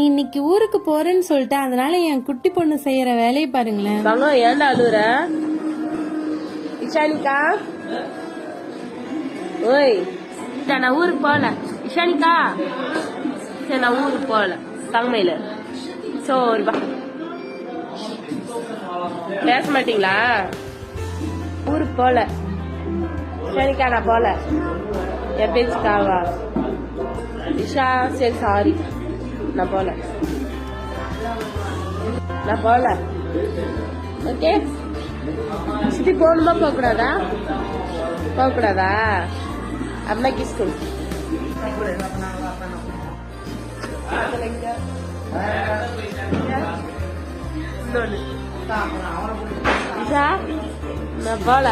இன்னைக்கு ஊருக்கு போறேன்னு சொல்லிட்டேன், அதனால என் குட்டி பொண்ணு செய்யற வேலையை பாருங்களேன். ஏன்டா அழுவுற இஷானிகா? ஓய் நான் ஊருக்கு போகல இஷானிகா. சரி நான் ஊருக்கு போகல தங்கமையில. சோரிப்பா பேச மாட்டீங்களா? ஊருக்கு போகல இஷானிகா, நான் போகல. என் பேச்சுக்காவா இஷா? சரி சாரி, நான் போகல. ஓகே. சிட்டி போகணுமா போகக்கூடாதா? போகக்கூடாதா? அப்படின்னா கிஸ் கொடு. இஷா நான் போகல.